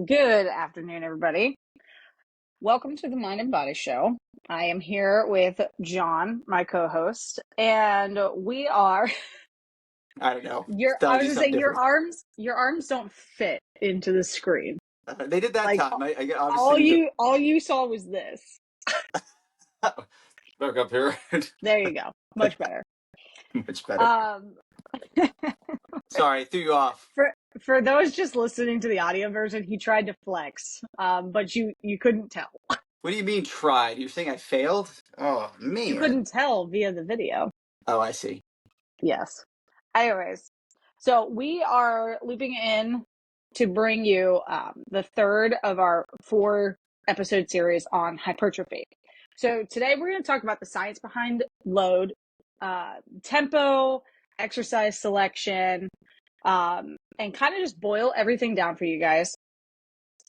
Good afternoon, everybody. Welcome to the Mind and Body Show. I am here with John, my co-host, and we are I don't know. I Thought I'd was do gonna something say different. your arms don't fit into the screen. They did that Like time. I obviously need to all you saw was this. back up here. There you go. Much better. Much better. Um Sorry, I threw you off. for those just listening to the audio version, he tried to flex, but you couldn't tell. What do you mean tried? You're saying I failed? Oh You man. couldn't tell via the video. Oh, I see. Yes. Anyways, so we are looping in to bring you the third of our 4 episode series on hypertrophy. So today we're going to talk about the science behind load, tempo, exercise selection, and kind of just boil everything down for you guys.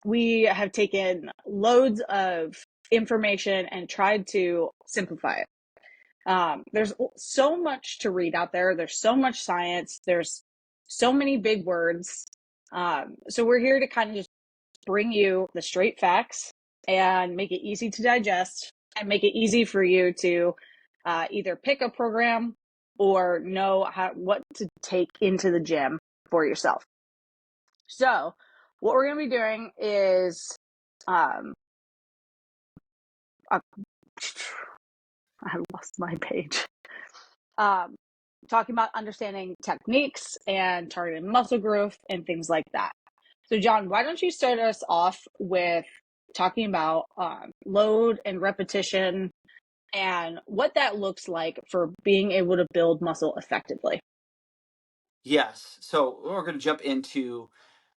We have taken loads of information and tried to simplify it. There's so much to read out there. There's so much science. There's so many big words. So we're here to kind of just bring you the straight facts and make it easy to digest and make it easy for you to either pick a program or know what to take into the gym for yourself. So what we're going to be doing is um, I lost my page. Talking about understanding techniques and targeted muscle growth and things like that. So, John, why don't you start us off with talking about load and repetition and what that looks like for being able to build muscle effectively? Yes. So we're going to jump into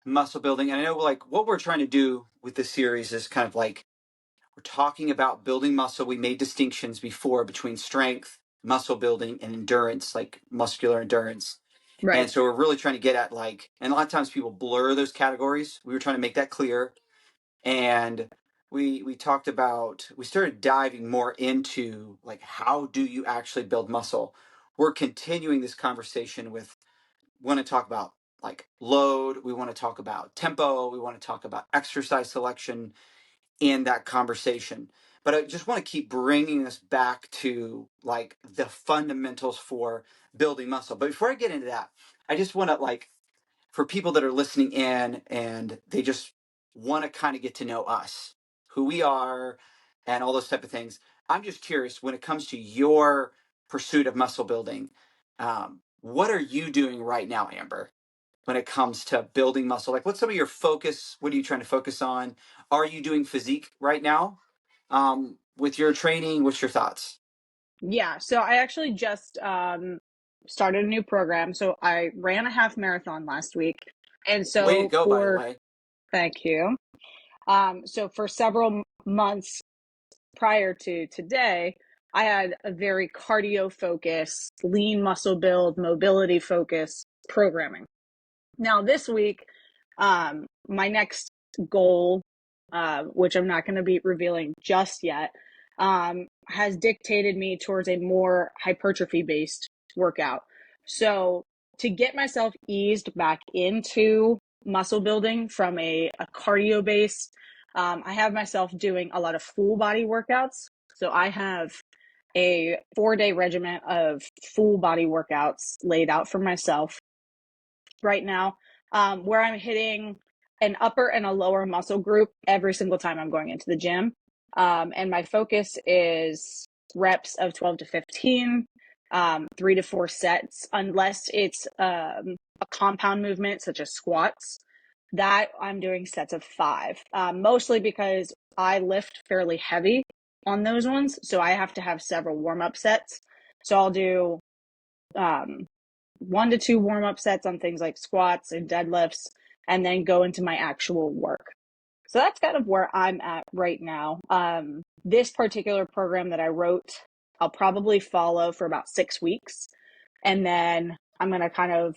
muscle building, and I know like what we're trying to do with this series is kind of like we're talking about building muscle. We made distinctions before between strength, muscle building, and endurance, like muscular endurance. Right. And so we're really trying to get at like, and a lot of times people blur those categories. We were trying to make that clear. And we talked about, we started diving more into like, how do you actually build muscle? We're continuing this conversation with, want to talk about like load. We want to talk about tempo. We want to talk about exercise selection in that conversation. But I just want to keep bringing us back to like the fundamentals for building muscle. But before I get into that, I just want to like, for people that are listening in and they just want to kind of get to know us, who we are, and all those type of things. I'm just curious when it comes to your pursuit of muscle building, what are you doing right now, Amber? When it comes to building muscle, like what's some of your focus? What are you trying to focus on? Are you doing physique right now with your training? What's your thoughts? Yeah. So I actually just started a new program. So I ran a half marathon last week. And Way to so go, by the way. thank you. So for several months prior to today, I had a very cardio focused, lean muscle build, mobility focused programming. Now, this week, my next goal, which I'm not going to be revealing just yet, has dictated me towards a more hypertrophy based workout. So, to get myself eased back into muscle building from a cardio base, I have myself doing a lot of full body workouts. So, I have a 4-day regimen of full body workouts laid out for myself right now, where I'm hitting an upper and a lower muscle group every single time I'm going into the gym. And my focus is reps of 12 to 15, 3 to 4 sets, unless it's a compound movement such as squats. That I'm doing sets of 5, mostly because I lift fairly heavy on those ones. So I have to have several warm-up sets. So I'll do 1 to 2 warm-up sets on things like squats and deadlifts, and then go into my actual work. So that's kind of where I'm at right now. This particular program that I wrote, I'll probably follow for about 6 weeks. And then I'm going to kind of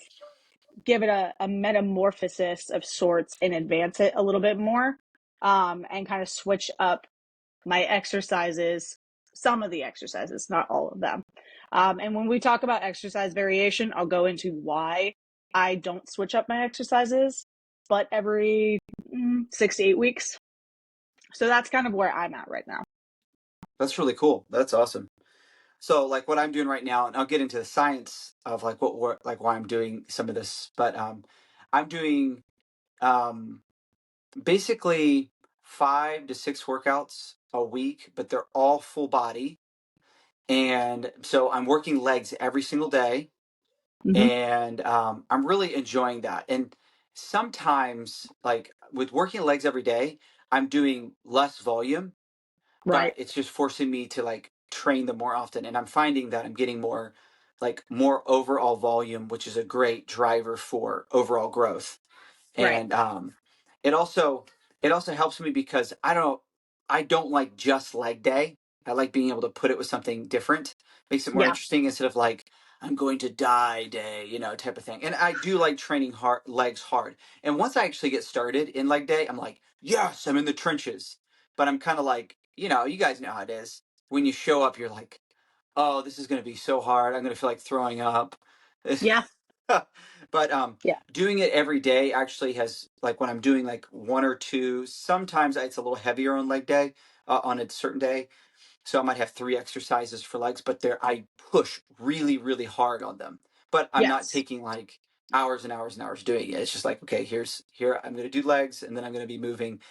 give it a metamorphosis of sorts and advance it a little bit more, and kind of switch up my exercises, some of the exercises, not all of them. And when we talk about exercise variation, I'll go into why I don't switch up my exercises, but every 6 to 8 weeks. So that's kind of where I'm at right now. That's really cool. That's awesome. So like what I'm doing right now, and I'll get into the science of like like why I'm doing some of this, but I'm doing um basically 5 to 6 workouts a week, but they're all full body. And so I'm working legs every single day, Hmm. and I'm really enjoying that. And sometimes, like with working legs every day, I'm doing less volume, but Right. it's just forcing me to like train them more often. And I'm finding that I'm getting more overall volume, which is a great driver for overall growth. Right. And it also it also helps me because I don't like just leg day. I like being able to put it with something different. Makes it more Yeah. interesting instead of like I'm going to die day, type of thing. And I do like training legs hard. And once I actually get started in leg day, I'm like, yes, I'm in the trenches. But I'm kind of like, you guys know how it is. When you show up, you're like, oh, this is going to be so hard. I'm going to feel like throwing up. Yeah. But Yeah. doing it every day actually has, like, when I'm doing like one or two, sometimes it's a little heavier on leg day, on a certain day, so I might have 3 exercises for legs, but I push really, really hard on them. But I'm not Yes. taking like hours and hours and hours doing it. It's just like, okay, here I'm going to do legs, and then I'm going to be moving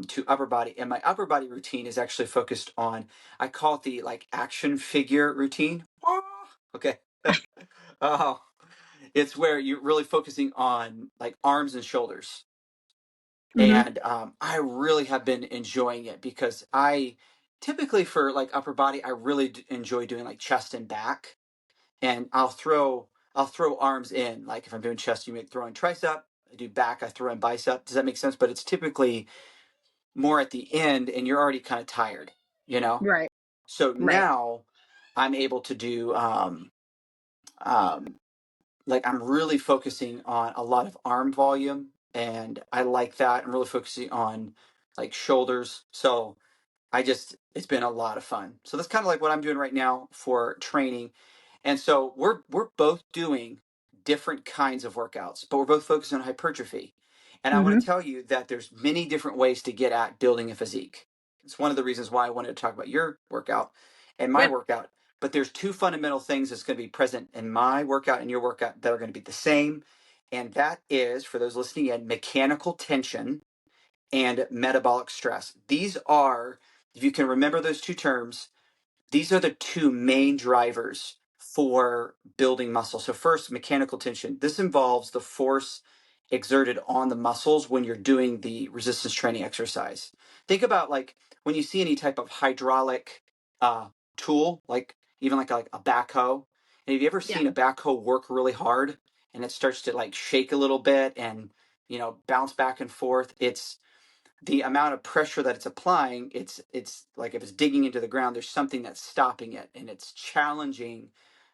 to upper body. And my upper body routine is actually focused on, I call it the like action figure routine. Okay. Oh, it's where you're really focusing on like arms and shoulders. Hmm. And I really have been enjoying it because I typically, for like upper body, I really enjoy doing like chest and back. And I'll throw arms in. Like if I'm doing chest, you make throw in tricep. I do back, I throw in bicep. Does that make sense? But it's typically more at the end, and you're already kind of tired, you know. Right. So Right. now I'm able to do um, like I'm really focusing on a lot of arm volume, and I like that. I'm really focusing on like shoulders. So it's been a lot of fun. So that's kind of like what I'm doing right now for training. And so we're both doing different kinds of workouts, but we're both focused on hypertrophy. And I want Hmm. to tell you that there's many different ways to get at building a physique. It's one of the reasons why I wanted to talk about your workout and my Yeah. workout. But there's two fundamental things that's going to be present in my workout and your workout that are going to be the same. And that is, for those listening in, mechanical tension and metabolic stress. These are, if you can remember those two terms, these are the two main drivers for building muscle. So, first, mechanical tension. This involves the force exerted on the muscles when you're doing the resistance training exercise. Think about like when you see any type of hydraulic uh, tool, like even like a backhoe. And have you ever Yeah. seen a backhoe work really hard and it starts to like shake a little bit and bounce back and forth? It's the amount of pressure that it's applying. It's like if it's digging into the ground, there's something that's stopping it, and it's challenging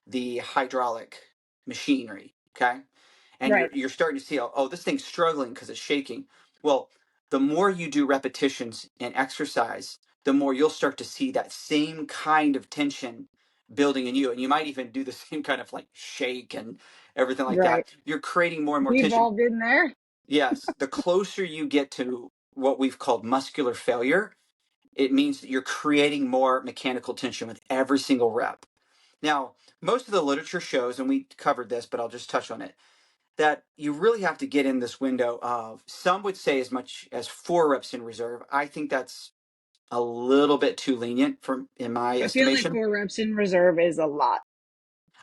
the hydraulic machinery. Okay, and you're Right. you're starting to see, oh, this thing's struggling because it's shaking. Well, the more you do repetitions and exercise, the more you'll start to see that same kind of tension building in you, and you might even do the same kind of like shake and everything like Right. that. You're creating more and more We've tension. all been there. Yes, the closer you get to what we've called muscular failure, it means that you're creating more mechanical tension with every single rep. Now, most of the literature shows, and we covered this, but I'll just touch on it, that you really have to get in this window of, some would say as much as 4 reps in reserve. I think that's a little bit too lenient in my I feel like estimation. 4 reps in reserve is a lot.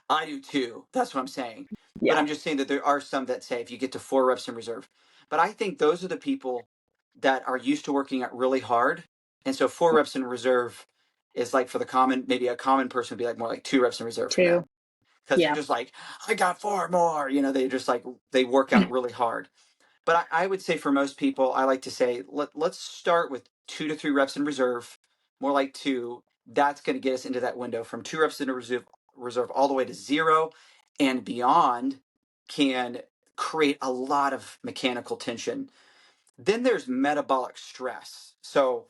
I do too. That's what I'm saying. But Yeah. I'm just saying that there are some that say if you get to 4 reps in reserve. But I think those are the people that are used to working out really hard. And so 4 reps in reserve is like, for the common, maybe a common person would be like more like 2 reps in reserve for Two. them. Because they're Yeah. just like, I got 4 more. They just like, they work out really hard. But I would say for most people, I like to say, let's start with 2 to 3 reps in reserve, more like two. That's going to get us into that window from 2 reps in reserve all the way to zero and beyond, can create a lot of mechanical tension. Then there's metabolic stress. So,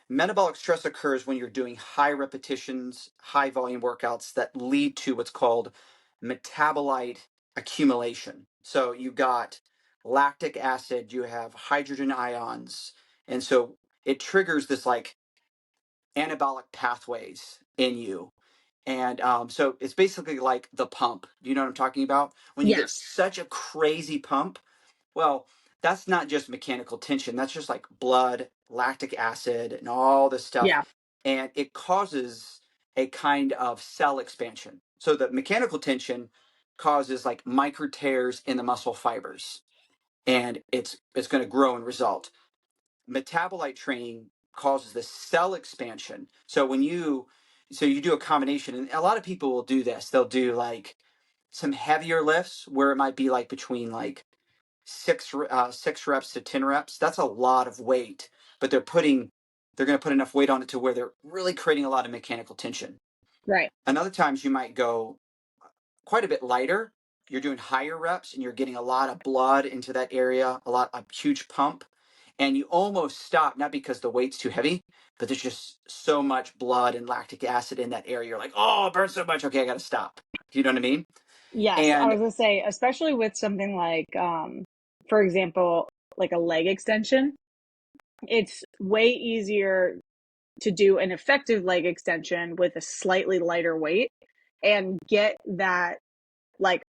metabolic stress occurs when you're doing high repetitions, high volume workouts that lead to what's called metabolite accumulation. So, you got lactic acid, you have hydrogen ions. And so it triggers this like anabolic pathways in you. And so it's basically like the pump. Do you know what I'm talking about? When you get Yes. such a crazy pump, well, that's not just mechanical tension. That's just like blood, lactic acid, and all this stuff. Yeah. And it causes a kind of cell expansion. So the mechanical tension causes like micro tears in the muscle fibers, and it's going to grow and result. Metabolite training causes the cell expansion. So you do a combination, and a lot of people will do this. They'll do like some heavier lifts where it might be like between like 6 reps to 10 reps. That's a lot of weight, but they're going to put enough weight on it to where they're really creating a lot of mechanical tension. Right. And other times you might go quite a bit lighter. You're doing higher reps and you're getting a lot of blood into that area, a huge pump, and you almost stop, not because the weight's too heavy, but there's just so much blood and lactic acid in that area. You're like, oh, it burns so much. Okay, I got to stop. You know what I mean? Yes. I And was gonna say, especially with something like, for example, like a leg extension, it's way easier to do an effective leg extension with a slightly lighter weight and get that like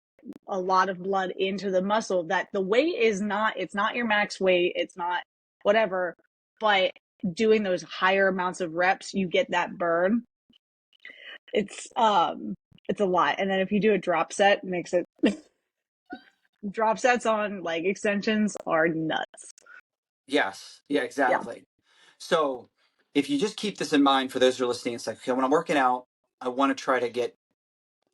a lot of blood into the muscle. That the weight is not, it's not your max weight, it's not whatever, but doing those higher amounts of reps, you get that burn. It's a lot. And then if you do a drop set, it makes it drop sets on leg extensions are nuts. yes, yeah, Yeah. exactly. So if you just keep this in mind for those who are listening, it's like, okay, when I'm working out, I want to try to get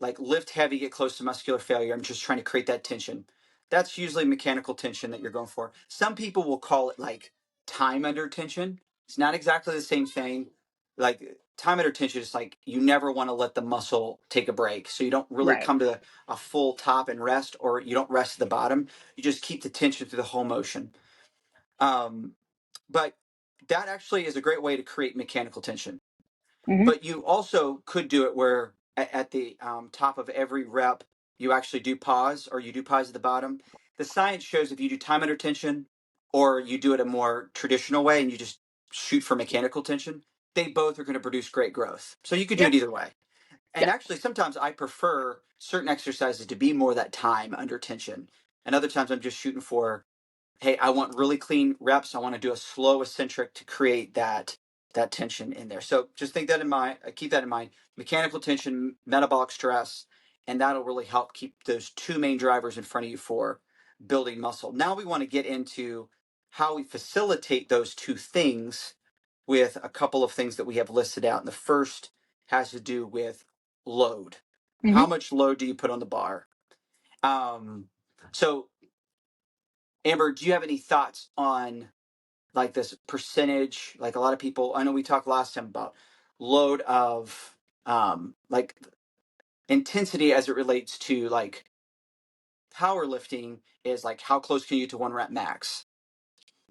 like lift heavy, get close to muscular failure. I'm just trying to create that tension. That's usually mechanical tension that you're going for. Some people will call it like time under tension. It's not exactly the same thing. Like time under tension is like you never want to let the muscle take a break. So you don't really Right. come to a full top and rest, or you don't rest at the bottom. You just keep the tension through the whole motion. Um, but that actually is a great way to create mechanical tension. Mm-hmm. But you also could do it where at the top of every rep, you actually do pause, or you do pause at the bottom. The science shows if you do time under tension or you do it a more traditional way and you just shoot for mechanical tension, they both are going to produce great growth. So you could do Yep. it either way. And Yep. actually, sometimes I prefer certain exercises to be more that time under tension. And other times I'm just shooting for, hey, I want really clean reps. I want to do a slow eccentric to create that tension in there. So just think that in mind. Keep that in mind. Mechanical tension, metabolic stress, and that'll really help keep those two main drivers in front of you for building muscle. Now we want to get into how we facilitate those two things with a couple of things that we have listed out. And the first has to do with load. Mm-hmm. How much load do you put on the bar? Um, so Amber, do you have any thoughts on like this percentage? Like a lot of people, I know we talked last time about load of like intensity as it relates to like powerlifting is like how close can you to 1 rep max?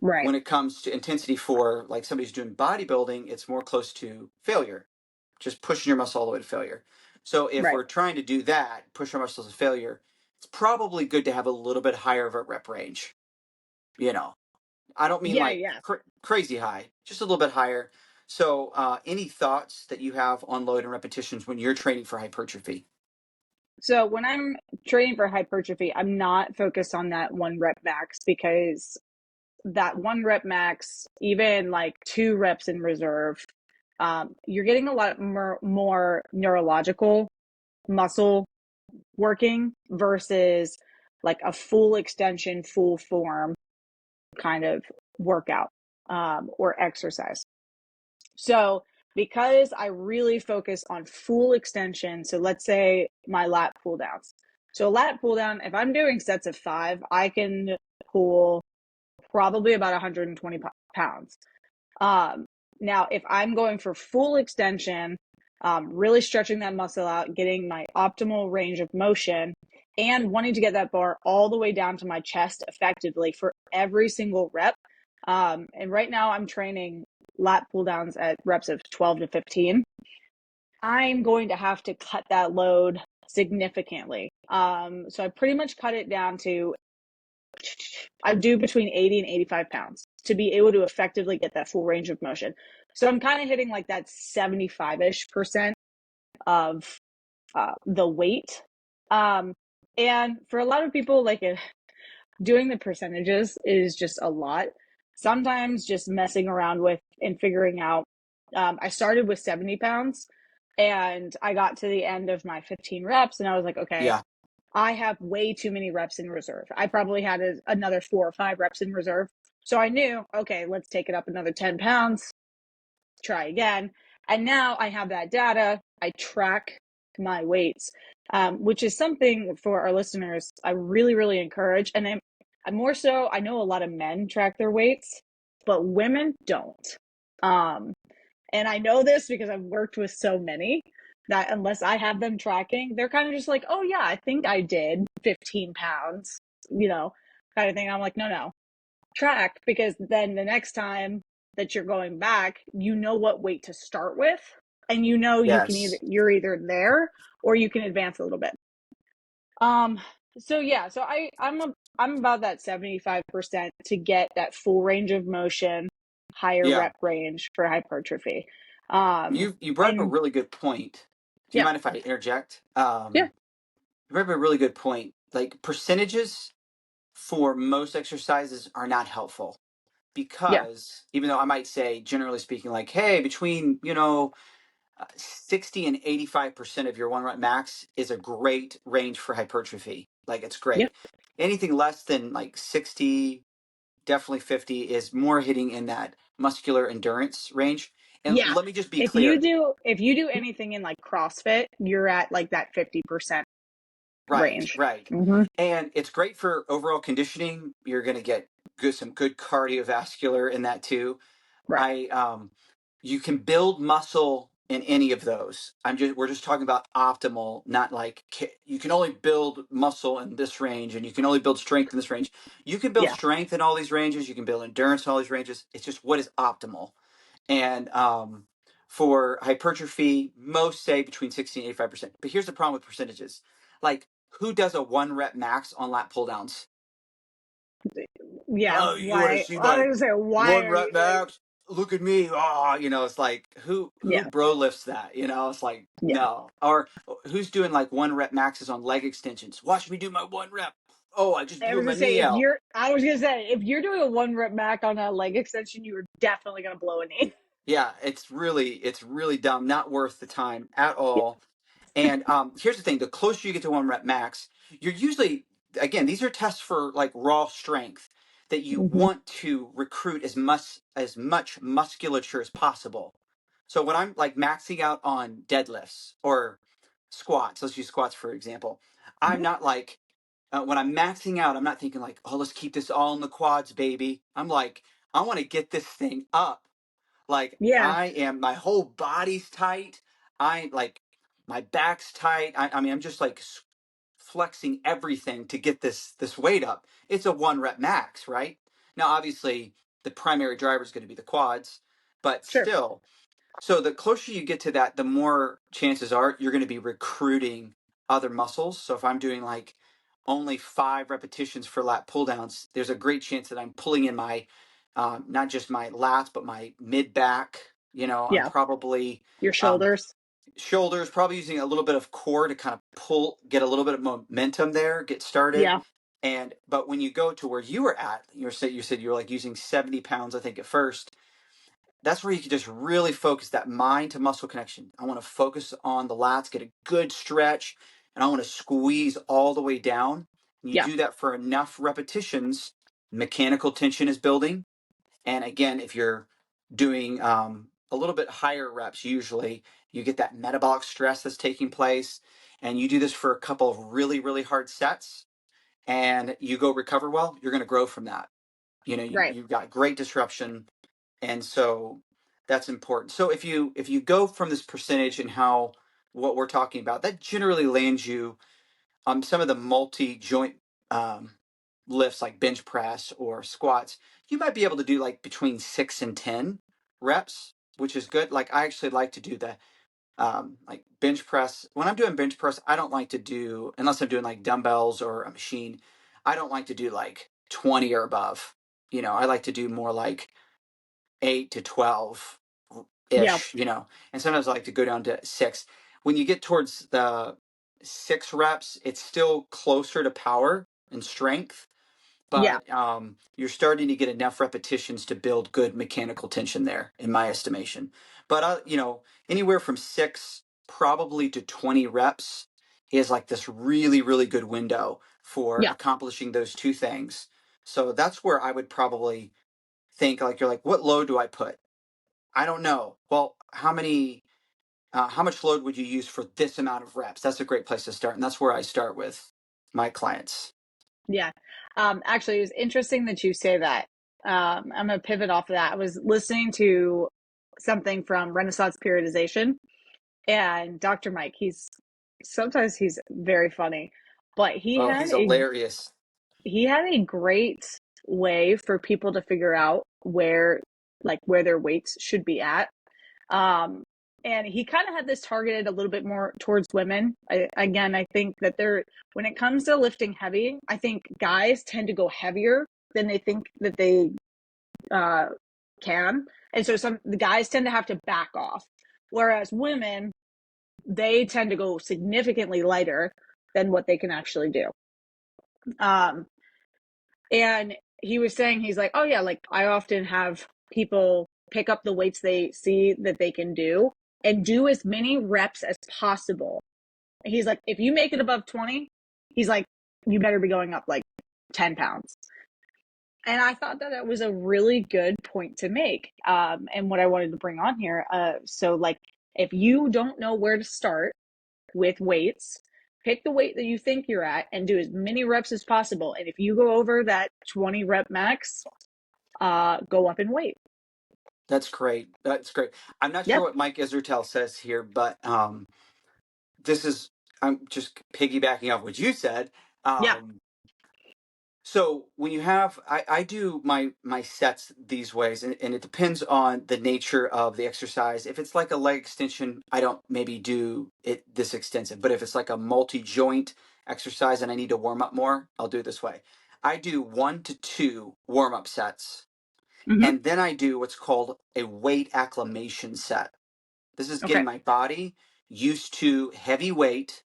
Right. When it comes to intensity for like somebody who's doing bodybuilding, it's more close to failure, just pushing your muscle all the way to failure. So if Right. we're trying to do that, push our muscles to failure, it's probably good to have a little bit higher of a rep range, you know. I don't mean Yeah. like Yeah. crazy high, just a little bit higher. So, any thoughts that you have on load and repetitions when you're training for hypertrophy? So when I'm training for hypertrophy, I'm not focused on that one rep max because that one rep max, even like 2 reps in reserve, you're getting a lot more neurological muscle working versus like a full extension, full form kind of workout or exercise. So because I really focus on full extension, so let's say my lat pull downs. So a lat pull down, if I'm doing sets of 5, I can pull probably about 120 pounds. Um, Now, if I'm going for full extension, really stretching that muscle out, getting my optimal range of motion, and wanting to get that bar all the way down to my chest effectively for every single rep. And right now, I'm training lat pull downs at reps of 12 to 15. I'm going to have to cut that load significantly. So I pretty much cut it down to I do between 80 and 85 pounds to be able to effectively get that full range of motion. So I'm kind of hitting like that 75-ish% of the weight. Um, and for a lot of people, like doing the percentages is just a lot. Sometimes just messing around with and figuring out. I started with 70 pounds and I got to the end of my 15 reps and I was like, okay, Yeah. I have way too many reps in reserve. I probably had another 4 or 5 reps in reserve. So I knew, okay, let's take it up another 10 pounds, try again. And now I have that data. I track my weights, which is something for our listeners I really, really encourage. And I'm more so, I know a lot of men track their weights, but women don't. Um, and I know this because I've worked with so many that unless I have them tracking, they're kind of just like, oh, yeah, I think I did 15 pounds, kind of thing. I'm like, no, no, track, because then the next time that you're going back, you know what weight to start with. And you can Yes. you're either there or you can advance a little bit. Um, so yeah, so I'm about that 75% to get that full range of motion, higher Yeah. rep range for hypertrophy. Um, You brought up a and really good point. Do you yeah, mind if I interject? yeah, You brought up a really good point. Like percentages for most exercises are not helpful yeah, because even though I might say, generally speaking, like, hey, between 60 and 85% of your 1 rep max is a great range for hypertrophy. Like it's yeah, great. Anything less than like 60, definitely 50 is more hitting in that muscular endurance range. And yeah. let me just be If you clear. do if you do anything in like CrossFit, you're at like that 50% Right, range. right. Mm-hmm. And it's great for overall conditioning. You're going to get some good cardiovascular in that too. Right. I You can build muscle in any of those. We're just talking about optimal, not like you can only build muscle in this range and you can only build strength in this range. You can build Yeah. strength in all these ranges, you can build endurance in all these ranges. It's just what is optimal. And for hypertrophy, most say between 60 and 85%. But here's the problem with percentages. Like who does a 1 rep max on lat pull downs? Yeah. Oh, you want to Why? see I my was gonna say, why one are rep you like, max? Look at me. Oh, it's like who yeah, bro lifts that? It's like yeah. no. Or who's doing like 1 rep maxes on leg extensions? Watch me do my 1 rep. Oh, I just I blew was my gonna say knee out. I was gonna say if you're doing a 1 rep mac on a leg extension, you are definitely gonna blow a knee. Yeah, it's really dumb. Not worth the time at Yeah. all. And here's the thing: the closer you get to 1 rep max, you're usually again these are tests for like raw strength that you Mm-hmm. want to recruit as much musculature as possible. So when I'm like maxing out on deadlifts or squats, let's use squats for example. I'm not like when I'm maxing out, I'm not thinking like, oh, let's keep this all in the quads, baby. I'm like, I want to get this thing up. Like Yeah. my whole body's tight. I like my back's tight. I mean, I'm just like flexing everything to get this weight up. It's a 1 rep max, right? Now, obviously, the primary driver is going to be the quads, but Sure. still. So the closer you get to that, the more chances are you're going to be recruiting other muscles. So if I'm doing like only 5 repetitions for lat pull downs, there's a great chance that I'm pulling in my not just my lats but my mid back. I'm Yeah. probably Your um, shoulders. shoulders, probably using a little bit of core to kind of get a little bit of momentum there, get started. Yeah. And but when you go to where you were at, you said you were like using 70 pounds, I think at first. That's where you can just really focus that mind to muscle connection. I want to focus on the lats, get a good stretch, and I want to squeeze all the way down. And you Yeah. do that for enough repetitions, mechanical tension is building. And again, if you're doing a little bit higher reps, usually you get that metabolic stress that's taking place. And you do this for a couple of really, really hard sets and you go recover well, you're going to grow from that. Right. You've got great disruption, and so that's important. So if you go from this percentage and how what we're talking about, that generally lands you on some of the multi joint um, lifts like bench press or squats. You might be able to do like between 6 and 10 reps, which is good. Like I actually like to do the like bench press. When I'm doing bench press, I don't like to do unless I'm doing like dumbbells or a machine. I don't like to do like 20 or above. I like to do more like 8 to 12 Yeah. ish, and sometimes I like to go down to 6. When you get towards the 6 reps, it's still closer to power and strength, Yeah. but you're starting to get enough repetitions to build good mechanical tension there, in my estimation. But anywhere from 6 probably to 20 reps is like this really, really good window for Yeah. accomplishing those two things. So that's where I would probably think, like, you're like, what load do I put? I don't know. Well, how much load would you use for this amount of reps? That's a great place to start, and that's where I start with my clients. Yeah. Actually, it was interesting that you say that. I'm going to pivot off of that. I was listening to something from Renaissance Periodization, and Dr. Mike, sometimes he's very funny, but Oh, he's hilarious. he had a great way for people to figure out where their weights should be at. Um, and he kind of had this targeted a little bit more towards women. I think that when it comes to lifting heavy, I think guys tend to go heavier than they think that they uh, can. And so the guys tend to have to back off. Whereas women, they tend to go significantly lighter than what they can actually do. Um, and he was saying, he's like, oh yeah, like I often have people pick up the weights they see that they can do and do as many reps as possible. He's like, if you make it above 20, he's like, you better be going up like 10 pounds. And I thought that was a really good point to make. And what I wanted to bring on here. So like, if you don't know where to start with weights, pick the weight that you think you're at and do as many reps as possible. And if you go over that 20 rep max, go up in weight. That's great. That's great. I'm not Yeah. sure what Mike Israetel says here, but this is I'm just piggybacking off what you said. Yeah. Um, So when you have, I do my sets these ways, and it depends on the nature of the exercise. If it's like a leg extension, I don't maybe do it this extensive. But if it's like a multi-joint exercise and I need to warm up more, I'll do it this way. I do 1 to 2 warm-up sets, Mm-hmm. and then I do what's called a weight acclimation set. This is Okay. getting my body used to heavy weight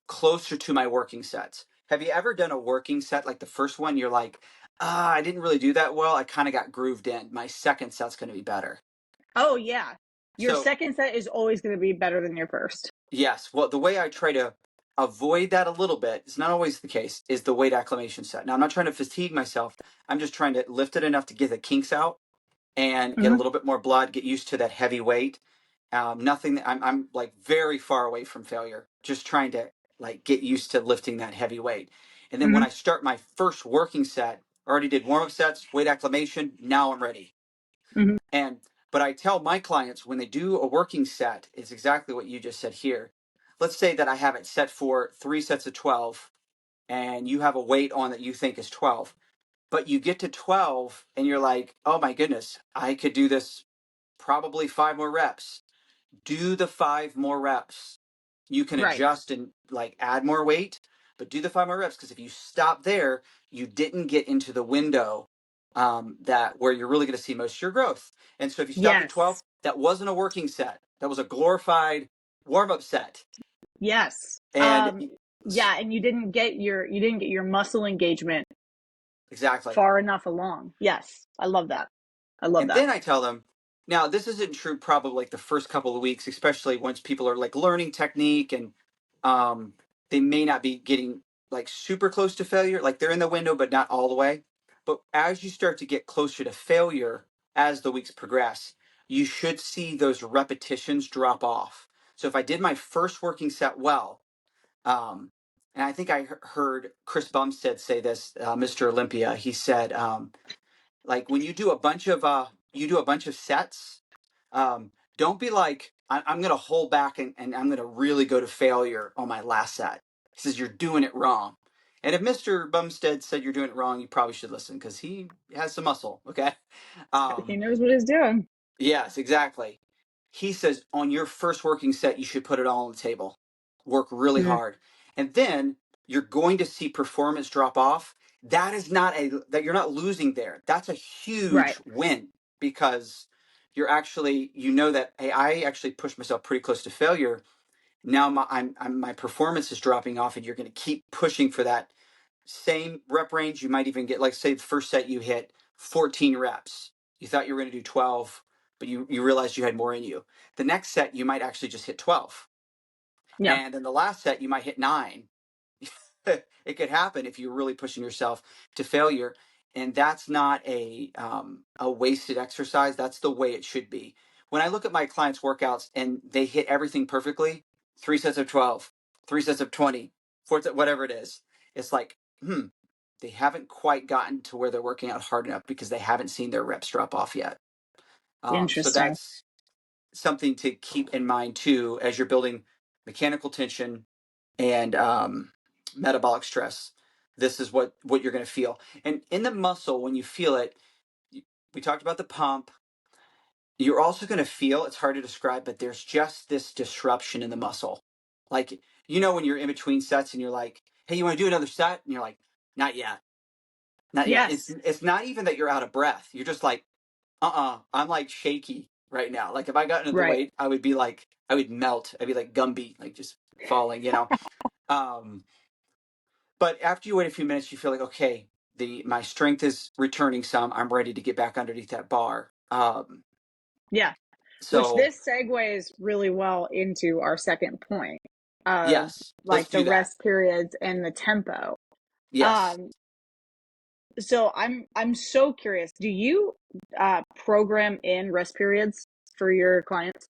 closer to my working sets. Have you ever done a working set like the first one? You're like, I didn't really do that well. I kind of got grooved in. My second set's going to be better. Oh, yeah. Your So, second set is always going to be better than your first. yes, well, the way I try to avoid that a little bit, it's not always the case, is the weight acclimation set. Now, I'm not trying to fatigue myself. I'm just trying to lift it enough to get the kinks out and get a Mm-hmm. little bit more blood, get used to that heavy weight. Nothing that I'm like very far away from failure, just trying to like get used to lifting that heavy weight. And then when Mm-hmm. I start my first working set, I already did warm up sets, weight acclimation. Now I'm ready. Mm-hmm. And but I tell my clients when they do a working set, it's exactly what you just said here. Let's say that I have it set for 3 sets of 12, and you have a weight on that you think is 12, but you get to 12 and you're like, oh my goodness, I could do this probably 5 more reps. Do the 5 more reps. You can Right. adjust and like add more weight, but do the 5 more reps, because if you stop there, you didn't get into the window that where you're really going to see most of your growth. And so if you stopped at Yes. 12, that wasn't a working set. That was a glorified warm up set. Yes. And Yeah, and you didn't get your muscle engagement exactly. far enough along. Yes. I love that. I love And that. then I tell them, now this isn't true probably like the first couple of weeks, especially once people are like learning technique and um, they may not be getting like super close to failure. Like they're in the window, but not all the way. But as you start to get closer to failure as the weeks progress, you should see those repetitions drop off. So if I did my first working set well, um, and I think I heard Chris Bumstead say this, Mr. Olympia, he said, like when you do a bunch of sets, don't be like I'm gonna hold back and I'm gonna really go to failure on my last set. He says you're doing it wrong. And if Mr. Bumstead said you're doing it wrong, you probably should listen because he has some muscle. Okay. He um, knows what he's doing. yes, exactly. He says on your first working set, you should put it all on the table, work really Mm-hmm. hard, and then you're going to see performance drop off. that is not that you're not losing there. That's a Right. huge win because you're actually, you know that, hey, I actually pushed myself pretty close to failure. Now my performance is dropping off, and you're going to keep pushing for that same rep range. You might even get, like, say the first set you hit 14 reps. You thought you were going to do 12, but you realized you had more in you. The next set you might actually just hit 12. Yeah. And then the last set you might hit 9. It could happen if you're really pushing yourself to failure, and that's not a wasted exercise. That's the way it should be. When I look at my clients' workouts and they hit everything perfectly, 3 sets of 12, 3 sets of 20, whatever it is, it's like, they haven't quite gotten to where they're working out hard enough because they haven't seen their reps drop off yet. So Interesting. that's something to keep in mind too as you're building mechanical tension and metabolic stress. This is what you're going to feel. And in the muscle, when you feel it, we talked about the pump. You're also going to feel, it's hard to describe, but there's just this disruption in the muscle. Like, when you're in between sets and you're like, hey, you want to do another set? And you're like, not yet. Not yet. It's Yes. it's not even that you're out of breath. You're just like, I'm like shaky right now. Like if I got into the Right. weight, I would melt. I'd be like Gumby, like just falling. Um, but after you wait a few minutes, you feel like, okay, my strength is returning some. I'm ready to get back underneath that bar. Yeah. Which So this segues really well into our second point of yes, let's like the do that. rest periods and the tempo. Yes. Um, so I'm so curious. Do you program in rest periods for your clients?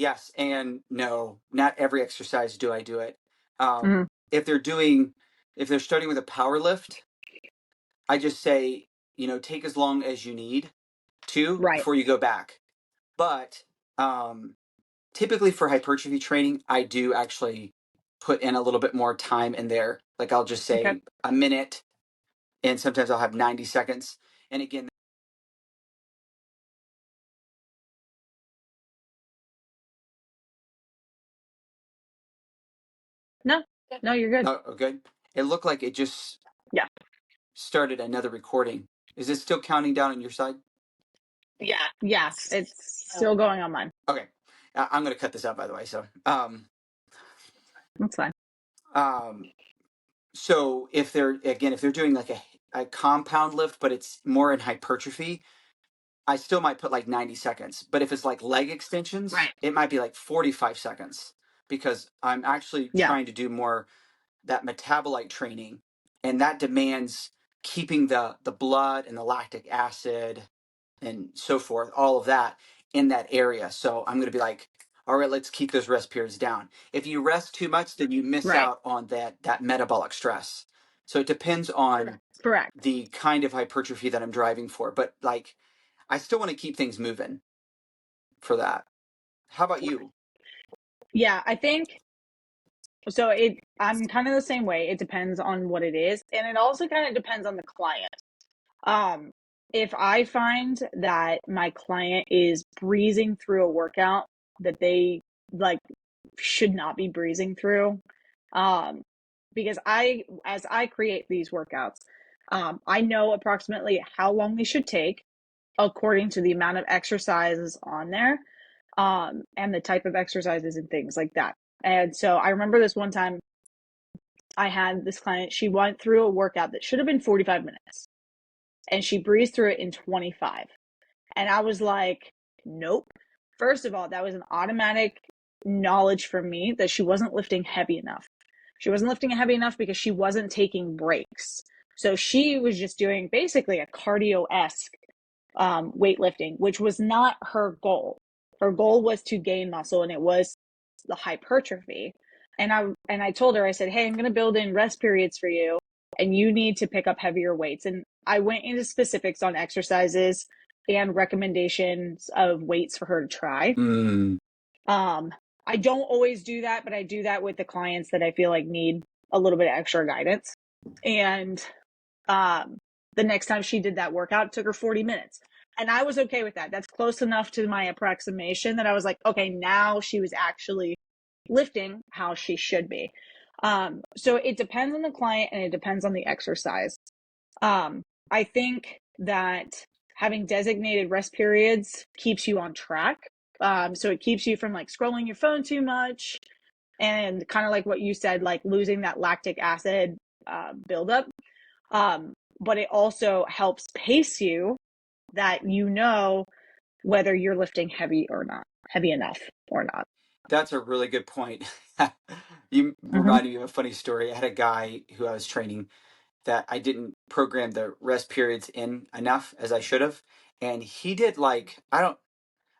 Yes and no. Not every exercise do I do it. Um, Mhm. if they're doing, if they're starting with a power lift, I just say, take as long as you need to Right. before you go back. But um, typically for hypertrophy training, I do actually put in a little bit more time in there. Like I'll just Okay. say a minute, and sometimes I'll have 90 seconds. And again, No, no, you're good. oh, good. It looked like it just Yeah. started another recording. Is it still counting down on your side? Yeah. It's still going on mine. Okay. I'm going to cut this out, by the way. That's fine. Um, so if they're doing like a compound lift, but it's more in hypertrophy, I still might put like 90 seconds. But if it's like leg extensions, Right. it might be like 45 seconds because I'm actually Yeah. trying to do more that metabolite training, and that demands keeping the blood and the lactic acid and so forth, all of that in that area. So I'm going to be like, all right, let's keep those rest periods down. If you rest too much, then you miss Right. out on that metabolic stress. So it depends on Correct. the kind of hypertrophy that I'm driving for. But like, I still want to keep things moving for that. How about you? Yeah, I think so. I'm kind of the same way. It depends on what it is, and it also kind of depends on the client. Um, if I find that my client is breezing through a workout that they like should not be breezing through, um, because as I create these workouts, I know approximately how long they should take according to the amount of exercises on there, and the type of exercises and things like that. And so I remember this one time I had this client, she went through a workout that should have been 45 minutes and she breezed through it in 25. And I was like, nope. First of all, that was an automatic knowledge for me that she wasn't lifting heavy enough. She wasn't lifting heavy enough because she wasn't taking breaks. So she was just doing basically a cardio esque weightlifting, which was not her goal. Her goal was to gain muscle, and it was the hypertrophy. And I told her, I said, hey, I'm going to build in rest periods for you, and you need to pick up heavier weights. And I went into specifics on exercises and recommendations of weights for her to try. Mm. Um, I don't always do that, but I do that with the clients that I feel like need a little bit of extra guidance. And um, the next time she did that workout, it took her 40 minutes. And I was okay with that. That's close enough to my approximation that I was like, okay, now she was actually lifting how she should be. So it depends on the client and it depends on the exercise. Um, I think that having designated rest periods keeps you on track. So it keeps you from like scrolling your phone too much and kind of like what you said, like losing that lactic acid buildup. But it also helps pace you that you know whether you're lifting heavy or not, heavy enough or not. That's a really good point. You Mm-hmm. reminded me of a funny story. I had a guy who I was training that I didn't program the rest periods in enough as I should have. And he did like,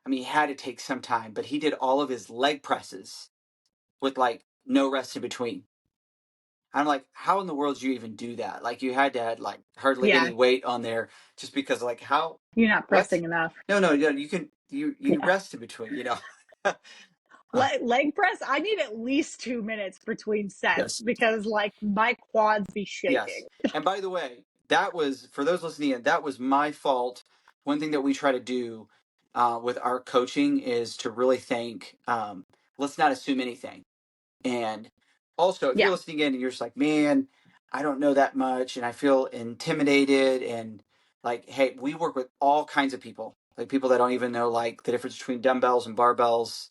I mean, he had to take some time, but he did all of his leg presses with like no rest in between. I'm like, how in the world do you even do that? Like, you had to have like hardly Yeah, any weight on there just because, like, how, you're not what? pressing enough. No, you can, you Yeah. rest in between, you know? uh, Leg press, I need at least 2 minutes between sets yes. because like my quads be Yes. shaking. And by the way, that was, for those listening in, that was my fault. One thing that we try to do with our coaching is to really think, let's not assume anything. And also, if you're Yeah, listening in and you're just like, man, I don't know that much and I feel intimidated, and like, hey, we work with all kinds of people, like people that don't even know like the difference between dumbbells and barbells.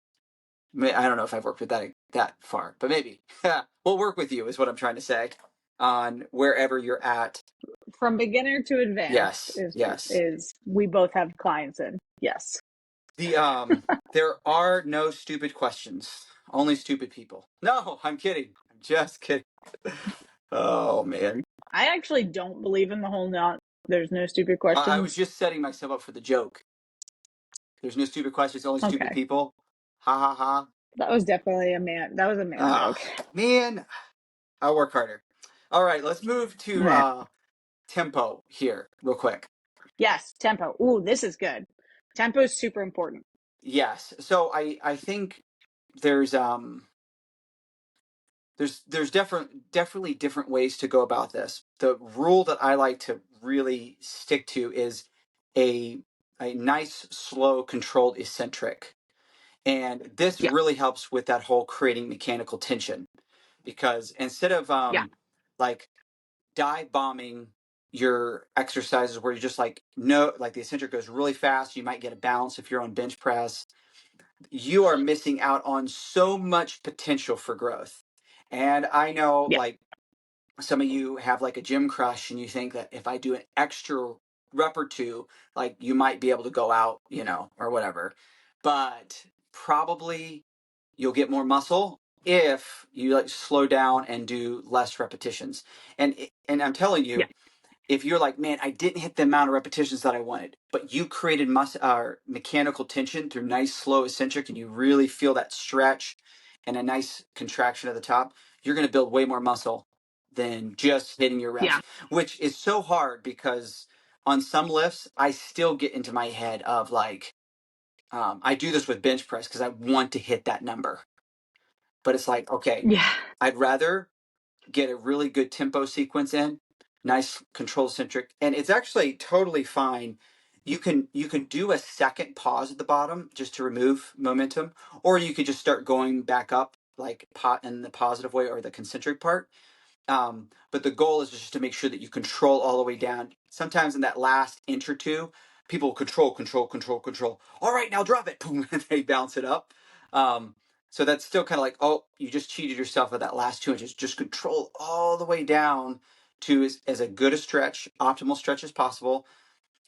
I don't know if I've worked with that far, but maybe we'll work with you is what I'm trying to say on wherever you're at. from beginner to advanced Yes, yes. is we both have clients in. Yes. The there are no stupid questions, only stupid people. No, I'm kidding. I'm just kidding. Oh man. I actually don't believe in the whole not there's no stupid I was questions. just setting myself up for the joke. There's no stupid questions, only stupid Okay. people. Ha ha ha. That was definitely a man. That was a man Ah, joke. man, I'll work harder. All right, let's move to Yeah. tempo here, real quick. Yes, tempo. Ooh, this is good. Tempo is super important. Yes, so I think there's um there's definitely different ways to go about this. The rule that I like to really stick to is a a nice, slow, controlled eccentric. And this Yeah. really helps with that whole creating mechanical tension, because instead of Yeah. like dive bombing your exercises where you just like no, like the eccentric goes really fast, you might get a bounce if you're on bench press, you are missing out on so much potential for growth. And I know Yeah. like some of you have like a gym crush and you think that if I do an extra rep or two, like you might be able to go out, you know, or whatever. But probably you'll get more muscle if you like slow down and do less repetitions. And I'm telling Yeah. you, if you're like, man, I didn't hit the amount of repetitions that I wanted, but you created mechanical tension through nice, slow, eccentric, and you really feel that stretch and a nice contraction at the top, you're going to build way more muscle than just hitting your reps, Yeah. which is so hard because on some lifts, I still get into my head of like, I do this with bench press because I want to hit that number. But it's like, okay, Yeah. I'd rather get a really good tempo sequence in, nice control centric, and it's actually totally fine. You can do a second pause at the bottom just to remove momentum, or you could just start going back up like pot in the positive way or the concentric part. But the goal is just to make sure that you control all the way down. Sometimes in that last inch or two, people control. All right, now drop it. Boom, and they bounce it up. Um, so that's still kind of like, oh, you just cheated yourself at that last 2 inches. Just control all the way down to as a good a stretch, optimal stretch as possible.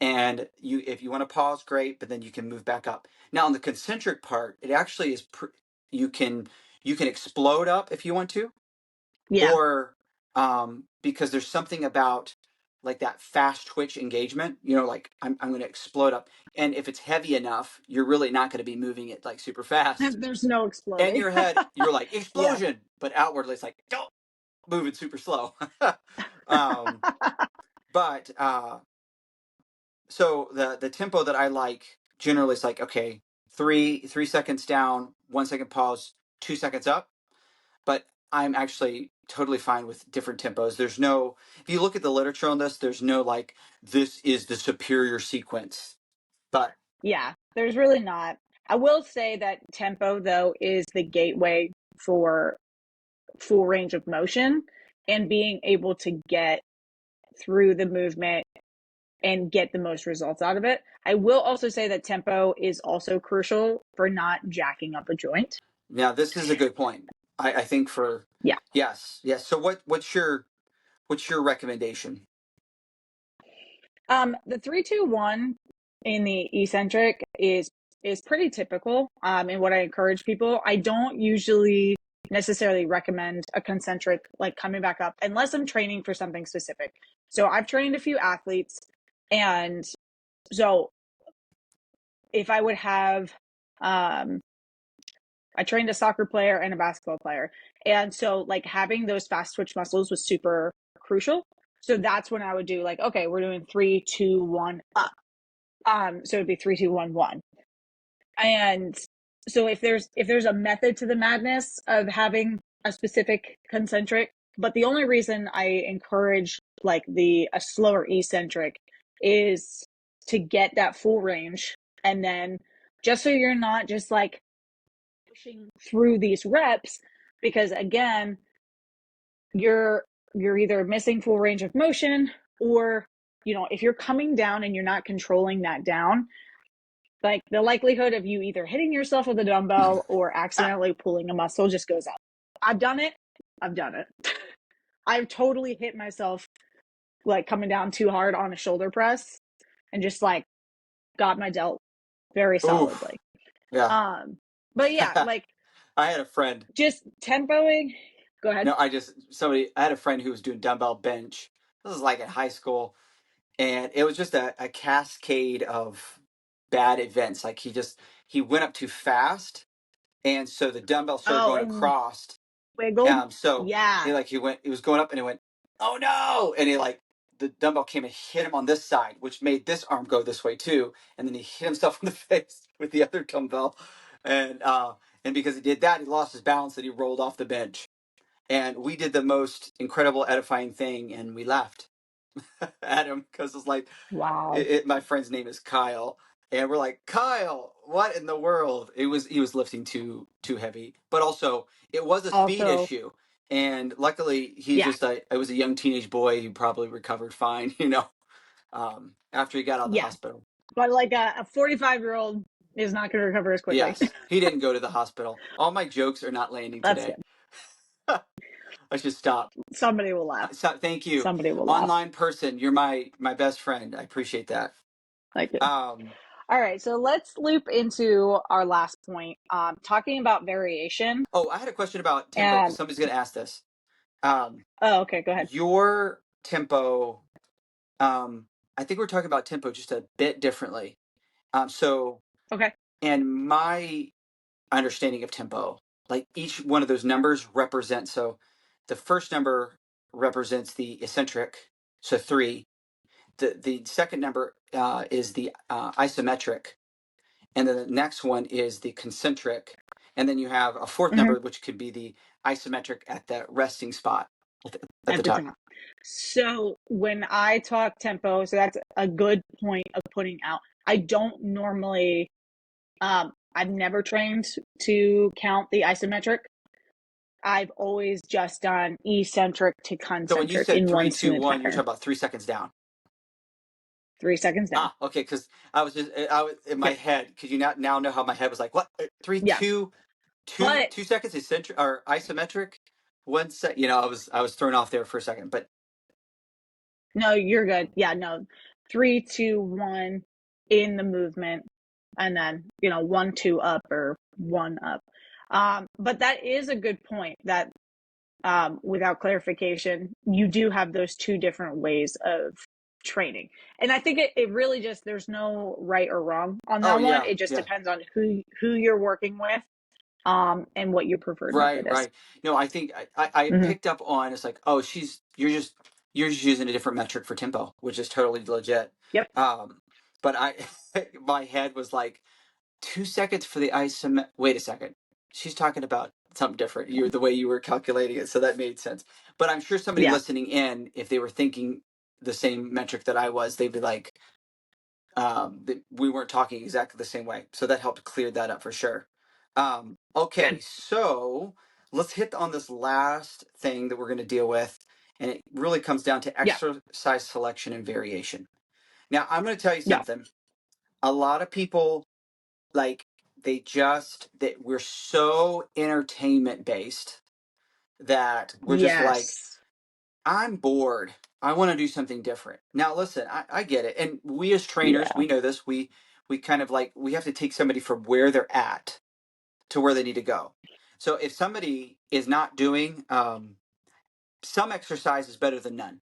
And if you want to pause, great, but then you can move back up. Now on the concentric part, it actually is you can you can explode up if you want to, Yeah. or because there's something about like that fast twitch engagement, you know, like I'm going to explode up, and if it's heavy enough you're really not going to be moving it like super fast. There's no In exploding. your head you're like Yeah. explosion, but outwardly it's like don't move it super slow. um, but so the tempo that I like generally is like, okay, 3 seconds down, 1 second pause, 2 seconds up. But I'm actually totally fine with different tempos. There's no, if you look at the literature on this, there's no like, this is the superior sequence. But Yeah. There's really not. I will say that tempo though is the gateway for full range of motion and being able to get through the movement and get the most results out of it. I will also say that tempo is also crucial for not jacking up a joint. Now, this is a good point. I think for Yeah. yes. So what's your recommendation? The 3-2-1 in the eccentric is pretty typical. And what I encourage people, I don't usually necessarily recommend a concentric like coming back up unless I'm training for something specific. So I've trained a few athletes, and so if I would have I trained a soccer player and a basketball player. And so like having those fast twitch muscles was super crucial. So that's when I would do like, okay, we're doing 3-2-1 up. So it'd be 3-2-1-1. And so if there's a method to the madness of having a specific concentric, but the only reason I encourage like a slower eccentric is to get that full range. And then just so you're not just like pushing through these reps, because again, you're either missing full range of motion, or if you're coming down and you're not controlling that down, like the likelihood of you either hitting yourself with a dumbbell or accidentally pulling a muscle just goes up. I've done it. I've totally hit myself like coming down too hard on a shoulder press and just like got my delt very Oof. solidly. Yeah. But yeah, like I had a friend. just tempoing. Go ahead. No, I had a friend who was doing dumbbell bench. This was like in high school, and it was just a cascade of bad events. Like he went up too fast, and so the dumbbell started Oh, going and across. wiggled. So Yeah. he was going up, and it went, oh no, and the dumbbell came and hit him on this side, which made this arm go this way too, and then he hit himself in the face with the other dumbbell, and because he did that, he lost his balance and he rolled off the bench. And we did the most incredible edifying thing, and we laughed at him because it's like Wow. my friend's name is Kyle, and we're like, Kyle, what in the world? He was lifting too heavy, but also it was a speed Also, issue, and luckily yeah, I was a young teenage boy who probably recovered fine, after he got out of the yeah. hospital. But like a 45-year-old is not going to recover as quickly. Yes, he didn't go to the hospital. All my jokes are not landing That's today. good. I should stop. Somebody will laugh. So, thank you, Somebody will laugh. online person. You're my best friend. I appreciate that. Like it. Um, All right, so let's loop into our last point, talking about variation. oh, I had a question about tempo because And somebody's going to ask this. Um, oh, okay, go ahead. your tempo. I think we're talking about tempo just a bit differently. So, Okay. and my understanding of tempo, like each one of those numbers represents. So, the first number represents the eccentric, so 3. The second number is the isometric, and then the next one is the concentric, and then you have a fourth Hmm. number which could be the isometric at the resting spot at the At the top. top. So when I talk tempo, so that's a good point of putting out. I don't normally, I've never trained to count the isometric. I've always just done eccentric to So when you concentric said in three, one two, smooth one, you're talking pattern. about 3 seconds down. 3 seconds down. Okay, because I was in my Yep. head. Could you not now know how my head was like? What three, Yeah. two, But 2 seconds eccentric or isometric? 1 sec. I was thrown off there for a second, but no, you're good. Yeah, no. 3-2-1 in the movement, and then 1-2 up or 1 up. But that is a good point that without clarification, you do have those two different ways of training. And I think it really just, there's no right or wrong on oh that one. yeah, It just yeah. depends on who you're working with, and what your preferred Right, method is. right. No, I think I Hmm. picked up on it's like, oh, you're just using a different metric for tempo, which is totally legit. Yep. Um, but I my head was like 2 seconds for the isomet. Wait a second, she's talking about something different. You the way you were calculating it, so that made sense. But I'm sure somebody Yeah. listening in, if they were thinking the same metric that I was, they'd be like, that we weren't talking exactly the same way. So that helped clear that up for sure. Okay, Good. so let's hit on this last thing that we're going to deal with. And it really comes down to Yeah. exercise selection and variation. Now, I'm going to tell you Yeah. something. A lot of people, like, that we're so entertainment based that we're just like, Yes. I'm bored. I want to do something different. Now, listen, I get it. And we as trainers, Yeah. we know this. We kind of like, we have to take somebody from where they're at to where they need to go. So if somebody is not doing some exercise is better than none.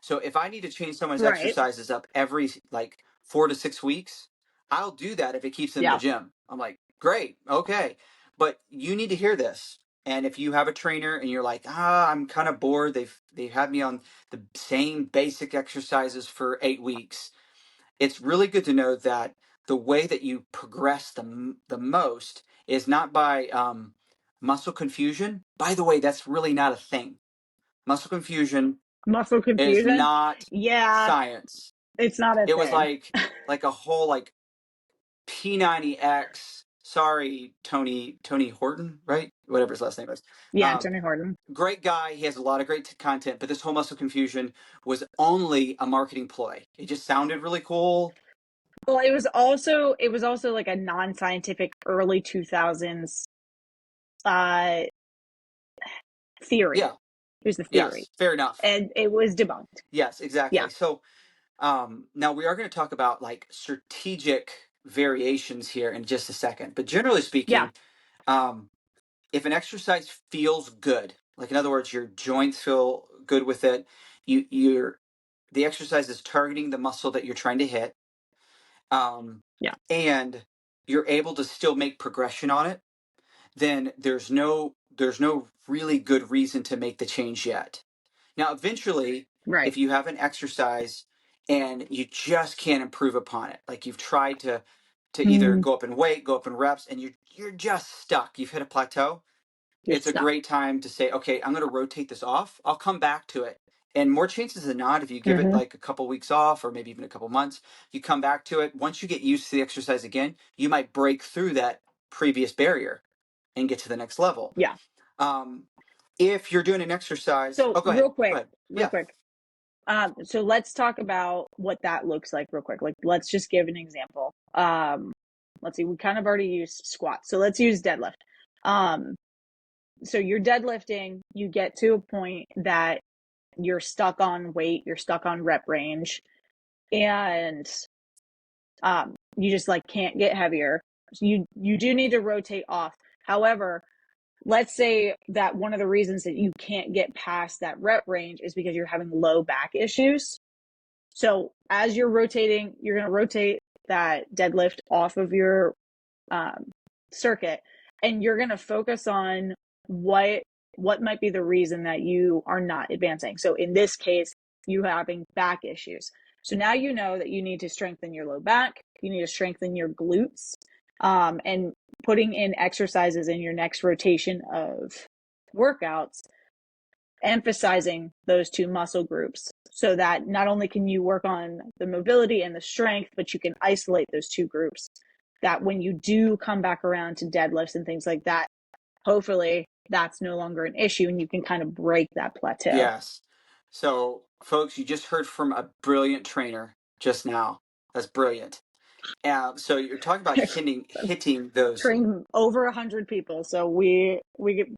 So if I need to change someone's Right. exercises up every like 4 to 6 weeks, I'll do that if it keeps them in the Yeah. gym. I'm like, great, okay. But you need to hear this. And if you have a trainer and you're like, I'm kind of bored, they've had me on the same basic exercises for 8 weeks, it's really good to know that the way that you progress the most is not by muscle confusion. By the way, that's really not a thing. Muscle confusion Muscle is confusion. not Yeah. science. It's not a It was thing. like a whole like P90X. Sorry, Tony Horton, right? Whatever his last name is. Yeah. Um, Tony Horton. Great guy. He has a lot of great content, but this whole muscle confusion was only a marketing ploy. It just sounded really cool. Well, it was also like a non-scientific early 2000s uh theory. Yeah. It was the theory. Yes. Fair enough. And it was debunked. Yes. Yeah. Exactly. So now we are going to talk about like strategic variations here in just a second, but generally Yeah. speaking, um, if an exercise feels good, like in other words, your joints feel good with it, you're the exercise is targeting the muscle that you're trying to hit, um, Yeah. and you're able to still make progression on it, then there's no really good reason to make the change yet. Now, eventually, Right. if you have an exercise and you just can't improve upon it, like you've tried to either Mm, go up in weight, go up in reps, and you're just stuck, you've hit a plateau, you're it's a stuck. great time to say, okay, I'm going to rotate this off. I'll come back to it. And more chances than not, if you give it Hmm. like a couple weeks off or maybe even a couple months, you come back to it. Once you get used to the exercise again, you might break through that previous barrier and get to the next level. Yeah. Um, if you're doing an exercise, So oh, real go ahead. real Yeah. quick. So let's talk about what that looks like real quick. Like, let's just give an example. Let's see. We kind of already used squats, so let's use deadlift. Um, so you're deadlifting. You get to a point that you're stuck on weight. You're stuck on rep range, and you just like can't get heavier. So you do need to rotate off. However, let's say that one of the reasons that you can't get past that rep range is because you're having low back issues. So as you're rotating, you're going to rotate that deadlift off of your um, circuit, and you're going to focus on what what might be the reason that you are not advancing. So in this case, you having back issues. So now you know that you need to strengthen your low back, you need to strengthen your glutes, and putting in exercises in your next rotation of workouts, emphasizing those two muscle groups so that not only can you work on the mobility and the strength, but you can isolate those two groups. That when you do come back around to deadlifts and things like that, hopefully that's no longer an issue and you can kind of break that plateau. Yes. So, folks, you just heard from a brilliant trainer just now. That's brilliant. So you're talking about hitting those Trained over 100 people, so we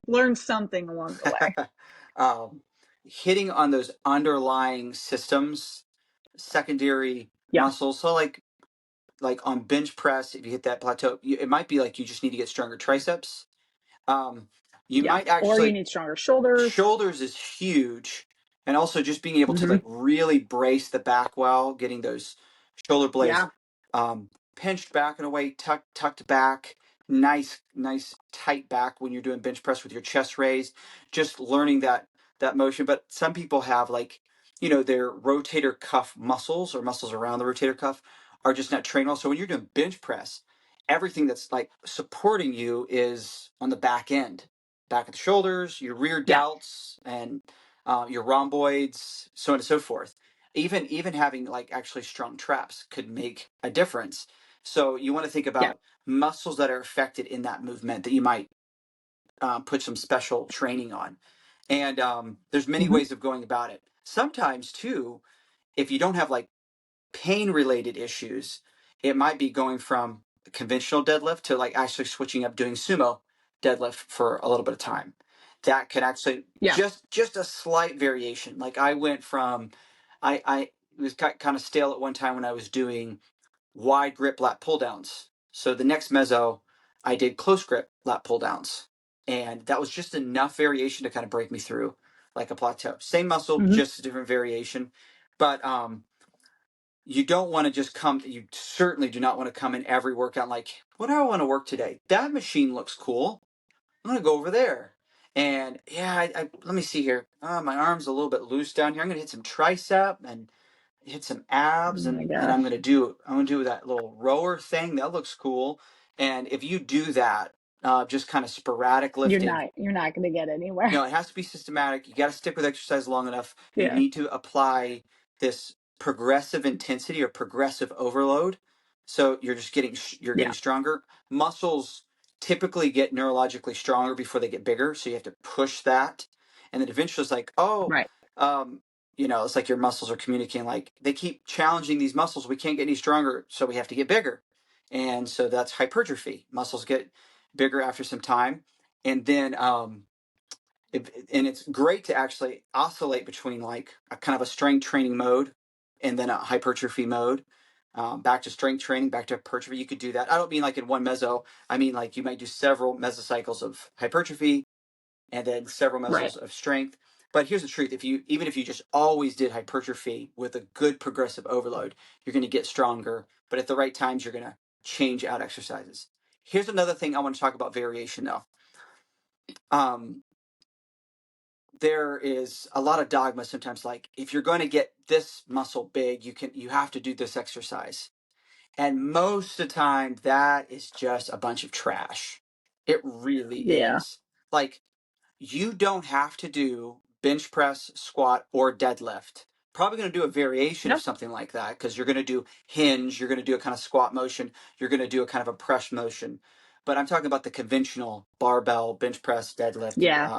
learned something along the way. um, hitting on those underlying systems, secondary Yeah, muscles. So like on bench press, if you hit that plateau, it might be like you just need to get stronger triceps. Um, you yeah. might Or you actually need stronger shoulders. shoulders is huge, and also just being able to Mm-hmm. like really brace the back well, getting those shoulder blades Yeah, um, pinched back in a way, tucked back, nice tight back when you're doing bench press with your chest raised. Just learning that motion. But some people have like their rotator cuff muscles or muscles around the rotator cuff are just not trained well. So when you're doing bench press, everything that's like supporting you is on the back end, back of the shoulders, your rear yeah, delts, and your rhomboids, so on and so forth. Even having like actually strong traps could make a difference. So you want to think yeah. about muscles that are affected in that movement that you might put some special training on. And there's many Hmm. ways of going about it. Sometimes too, if you don't have like pain related issues, it might be going from conventional deadlift to like actually switching up doing sumo deadlift for a little bit of time. That can actually Yeah. just a slight variation. Like I went from I was kind of stale at one time when I was doing wide grip lat pull downs. So the next meso, I did close grip lat pull downs. And that was just enough variation to kind of break me through like a plateau. Same muscle, Hmm. just a different variation. But you don't want to just come, you certainly do not want to come in every workout like, what do I want to work today? That machine looks cool. I'm going to go over there. And yeah, let me see here. My arm's a little bit loose down here. I'm going to hit some tricep and hit some Oh abs, my and gosh. I'm gonna do that little rower thing. That looks cool. And if you do that, just kind of sporadic lifting, You're not going to get anywhere. no, it has to be systematic. You got to stick with exercise long enough. You Yeah. need to apply this progressive intensity or progressive overload. So you're getting Yeah. stronger. Muscles typically get neurologically stronger before they get bigger, so you have to push that. And then eventually it's like, oh, Right. um, it's like your muscles are communicating like they keep challenging these muscles. We can't get any stronger, so we have to get bigger. And so that's hypertrophy. Muscles get bigger after some time. And then and it's great to actually oscillate between like a kind of a strength training mode and then a hypertrophy mode. Back to strength training, back to hypertrophy. You could do that. I don't mean like in one meso. I mean like you might do several mesocycles of hypertrophy and then several Right. mesos of strength. But here's the truth: even if you just always did hypertrophy with a good progressive overload, you're going to get stronger. But at the right times, you're going to change out exercises. Here's another thing I want to talk about variation though. Um, there is a lot of dogma sometimes like if you're going to get this muscle big you have to do this exercise, and most of the time that is just a bunch of trash. It really Yeah. is. Like, you don't have to do bench press, squat, or deadlift. Probably going to do a variation of Nope. something like that because you're going to do hinge, you're going to do a kind of squat motion, you're going to do a kind of a press motion. But I'm talking about the conventional barbell, bench press, deadlift, Yeah.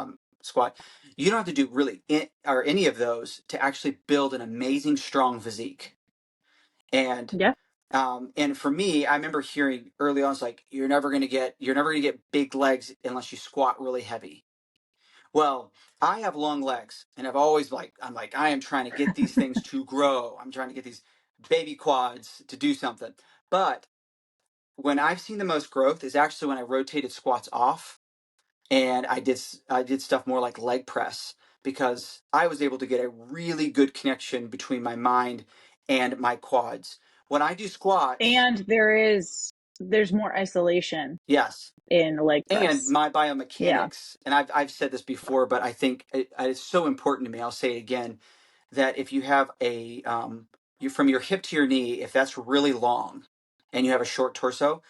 squat. You don't have to do really or any of those to actually build an amazing, strong physique. And Yeah. and for me, I remember hearing early on, it's like you're never gonna get big legs unless you squat really heavy. Well, I have long legs, and I'm like, I am trying to get these things to grow. I'm trying to get these baby quads to do something. But when I've seen the most growth is actually when I rotated squats off and I did stuff more like leg press because I was able to get a really good connection between my mind and my quads. When I do squats, And there's more isolation yes, in leg and press. my Yeah. biomechanics, and I've said this before, but I think it's so important to me. I'll say it again that if you have you from your hip to your knee, if that's really long, and you have a short torso,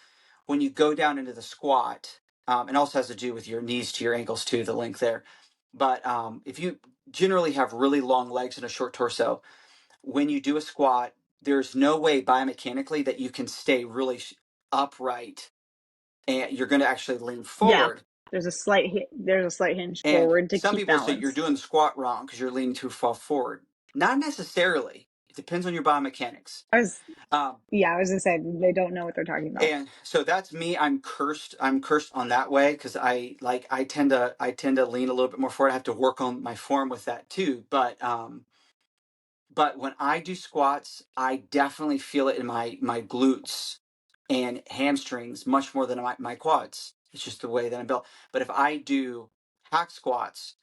when you go down into the squat, it also has to do with your knees to your ankles too, the length there. But if you generally have really long legs and a short torso, when you do a squat, there's no way biomechanically that you can stay really upright, and you're going to actually lean Yeah. forward. There's a slight hinge And forward to some keep people say you're balance. doing the squat wrong because you're leaning too far forward. Not necessarily. It depends on your biomechanics. I was Um, Yeah, I was gonna say they don't know what they're talking about. and so that's me. I'm cursed. I'm cursed on that way because I tend to lean a little bit more forward. I have to work on my form with that too. But when I do squats, I definitely feel it in my glutes and hamstrings much more than my quads. It's just the way that I'm built. But if I do hack squats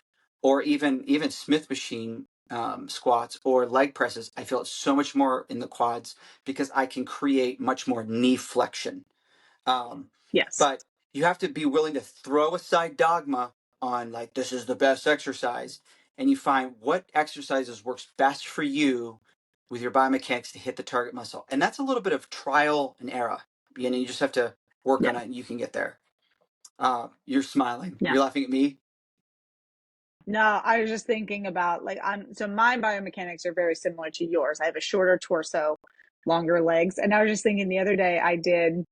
or even Smith machine squats or leg presses, I feel it so much more in the quads because I can create much more knee flexion. Um, Yes. but you have to be willing to throw aside dogma on like this is the best exercise, and you find what exercises works best for you with your biomechanics to hit the target muscle. And that's a little bit of trial and error. You just have to work Yeah. on it, and you can get there. You're smiling. Yeah. You're laughing at me. No, I was just thinking about like so my biomechanics are very similar to yours. I have a shorter torso, longer legs. And I was just thinking the other day I did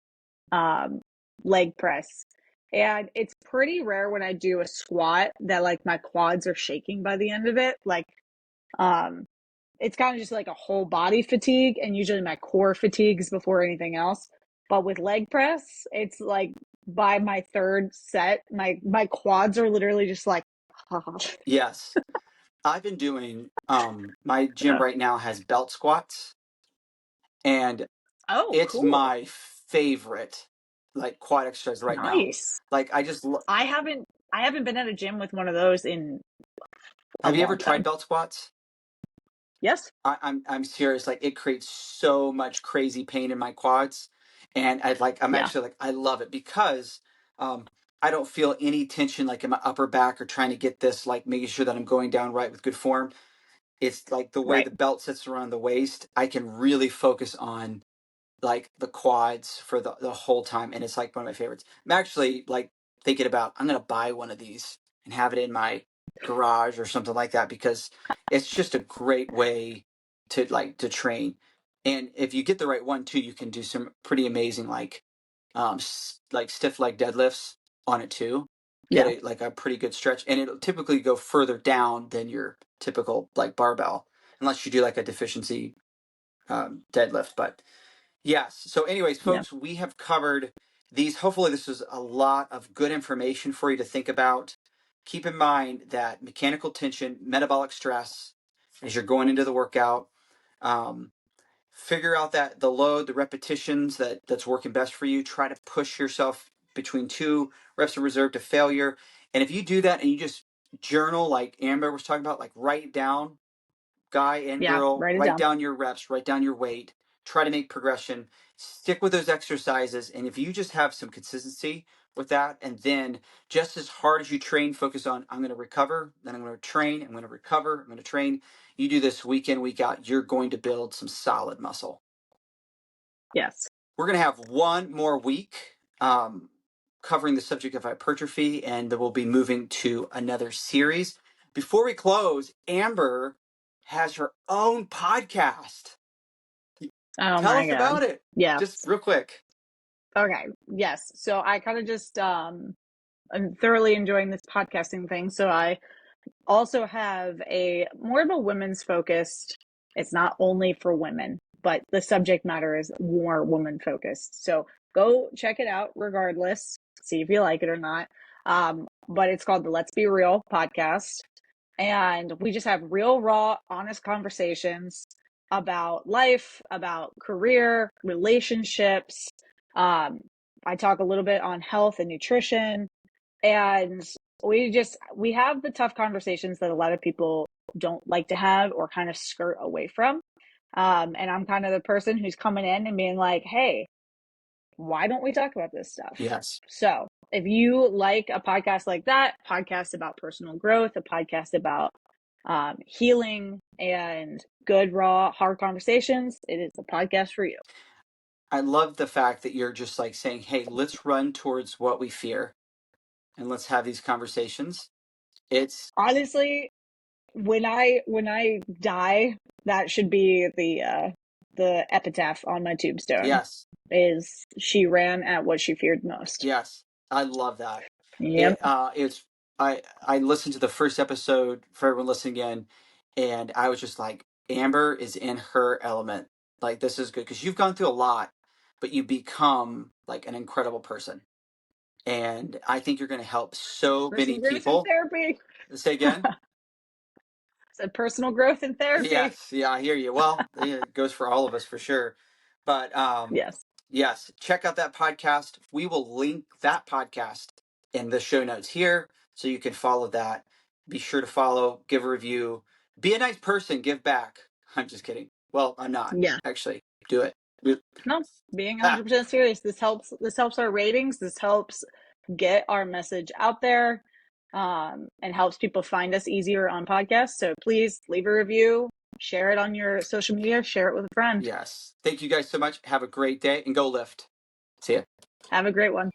um leg press And it's pretty rare when I do a squat that like my quads are shaking by the end of it. Like, um, it's kind of just like a whole body fatigue, and usually my core fatigues before anything else. But with leg press, it's like by my third set, my quads are literally just like, Yes. I've been doing my gym right now has belt squats, and oh, it's cool, my favorite like quad exercise right now. nice. Like I haven't I haven't been at a gym with one of those in a have you ever long tried time. belt squats? Yes. I'm serious. Like it creates so much crazy pain in my quads, and I'm Yeah. actually like I love it because um, I don't feel any tension like in my upper back or trying to get this like making sure that I'm going down right with good form. It's like the way Right. the belt sits around the waist. I can really focus on like the quads for the whole time, and it's like one of my favorites. I'm actually like thinking about I'm gonna buy one of these and have it in my garage or something like that because it's just a great way to train. And if you get the right one too, you can do some pretty amazing like stiff leg deadlifts on it too. Get Yeah. a like a pretty good stretch, and it'll typically go further down than your typical like barbell, unless you do like a deficiency deadlift. But yes. So, anyways, Yeah. folks, we have covered these. Hopefully, this was a lot of good information for you to think about. Keep in mind that mechanical tension, metabolic stress, as you're going into the workout, um, figure out that the load, the repetitions that's working best for you. Try to push yourself between 2 reps of reserve to failure. And if you do that and you just journal, like Amber was talking about, like write down guy and Yeah. girl, Write it write down. down your reps, write down your weight, try to make progression, stick with those exercises. And if you just have some consistency with that, and then just as hard as you train, focus on I'm going to recover, then I'm going to train, I'm going to recover, I'm going to train. You do this week in, week out, you're going to build some solid muscle. Yes. We're going to have one more week covering the subject of hypertrophy, and then we'll be moving to another series. Before we close, Amber has her own podcast. Oh Tell my us God. about it, just Yes. real quick. Okay. Yes. So I kind of just I'm thoroughly enjoying this podcasting thing. So I also have a more of a women's focused. It's not only for women, but the subject matter is more woman focused. So go check it out regardless. See if you like it or not. But it's called the Let's Be Real podcast. And we just have real, raw, honest conversations about life, about career, relationships. Um, I talk a little bit on health and nutrition. And we have the tough conversations that a lot of people don't like to have or kind of skirt away from. And I'm kind of the person who's coming in and being like, hey, why don't we talk about this stuff? Yes, So if you like a podcast like that, podcast about personal growth, a podcast about healing and good, raw, hard conversations, it is a podcast for you. I love the fact that you're just like saying, hey, let's run towards what we fear and let's have these conversations. It's Honestly, when I die, that should be the epitaph on my tombstone. yes, Is she ran at what she feared most. yes, I love that. Yep. It's I listened to the first episode for everyone listening in, and I was just like, Amber is in her element. Like this is good because you've gone through a lot, but you become like an incredible person, and I think you're going to help so many Personal growth and people. therapy. Say again. Said personal growth and therapy. Yes, yeah, I hear you. Well, it goes for all of us for sure. But Yes. yes, check out that podcast. We will link that podcast in the show notes here so you can follow that. Be sure to follow, give a review, be a nice person, give back. I'm just kidding. Well, I'm not Yeah. actually. Do it. No, being Ah, 100% serious. This helps our ratings. This helps get our message out there, and helps people find us easier on podcasts. So please leave a review, share it on your social media, share it with a friend. yes. Thank you guys so much. Have a great day and go lift. See ya. Have a great one.